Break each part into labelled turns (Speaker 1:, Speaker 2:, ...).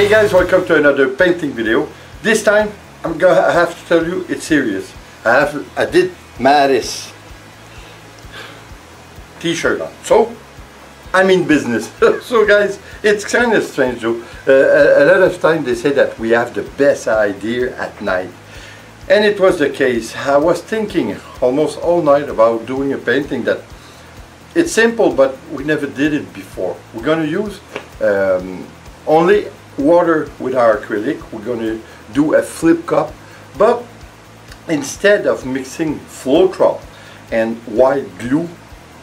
Speaker 1: Hey guys, welcome to another painting video. This time I have to tell you it's serious. I did Maris t-shirt on, so I'm in business. So guys, it's kind of strange though. A lot of time they say that we have the best idea at night, and it was the case. I was thinking almost all night about doing a painting that it's simple, but we never did it before. We're going to use only water with our acrylic. We're going to do a flip cup, but instead of mixing Floetrol and white glue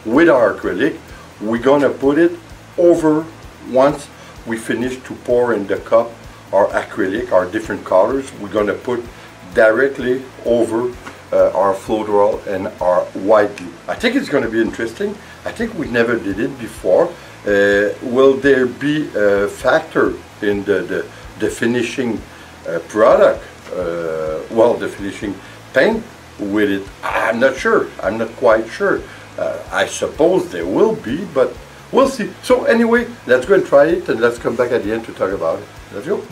Speaker 1: with our acrylic, we're going to put it over once we finish to pour in the cup our acrylic, our different colors. We're going to put directly over our Floetrol and our white glue. I think it's going to be interesting. I think we never did it before. Will there be a factor in the finishing product? Well, the finishing paint with it, I'm not sure. I'm not quite sure. I suppose there will be, but we'll see. So anyway, let's go and try it, and let's come back at the end to talk about it. Let's go.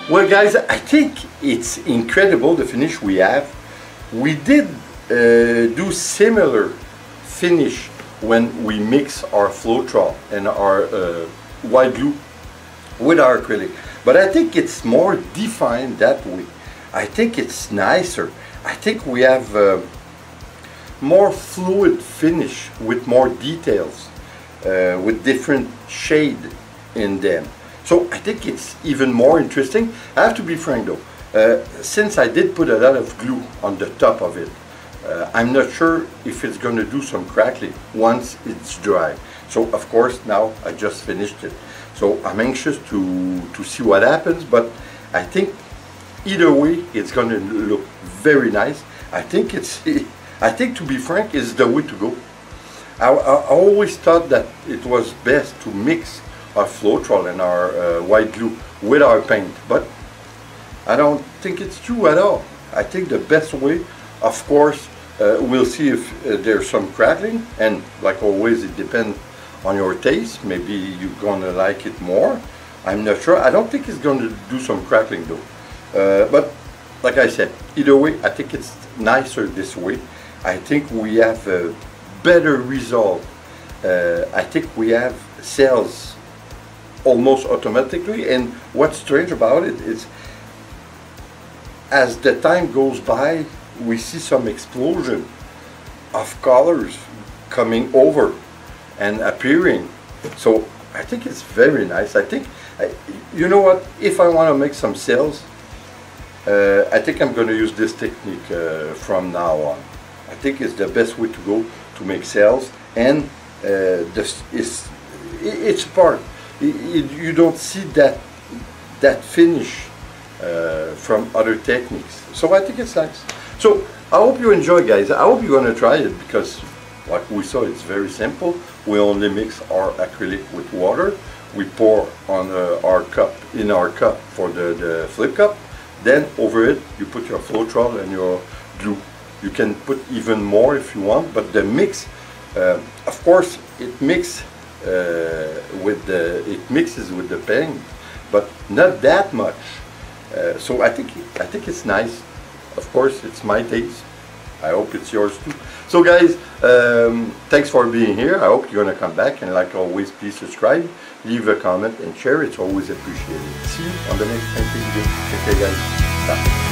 Speaker 1: Well guys, I think it's incredible the finish we have. We did do similar finish when we mix our Floetrol and our white glue with our acrylic. But I think it's more defined that way. I think it's nicer. I think we have more fluid finish with more details, with different shade in them. So I think it's even more interesting. I have to be frank though, since I did put a lot of glue on the top of it, I'm not sure if it's going to do some crackling once it's dry. So of course now I just finished it. So I'm anxious to see what happens, but I think either way it's going to look very nice. I think to be frank, is the way to go. I always thought that it was best to mix our Floetrol and our white glue with our paint, but I don't think it's true at all. I think the best way, of course, we'll see if there's some crackling, and like always it depends on your taste. Maybe you're gonna like it more, I'm not sure. I don't think it's gonna do some crackling though, but like I said, either way I think it's nicer this way. I think we have a better result. I think we have sales almost automatically, and what's strange about it is as the time goes by we see some explosion of colors coming over and appearing. So I think it's very nice. I think, you know what, if I want to make some sales, I think I'm going to use this technique from now on. I think it's the best way to go to make sales, and this is, it's part. You don't see that finish from other techniques. So I think it's nice. So I hope you enjoy, guys. I hope you're going to try it, because like we saw, it's very simple. We only mix our acrylic with water. We pour on our cup, in our cup for the flip cup. Then over it you put your Floetrol and your glue. You can put even more if you want, but the mix, of course, it mixes with the paint, but not that much. So I think it's nice. Of course, it's my taste. I hope it's yours too. So guys, thanks for being here. I hope you're gonna come back, and like always, please subscribe, leave a comment and share. It's always appreciated. See you on the next painting video. Take care, guys. Bye.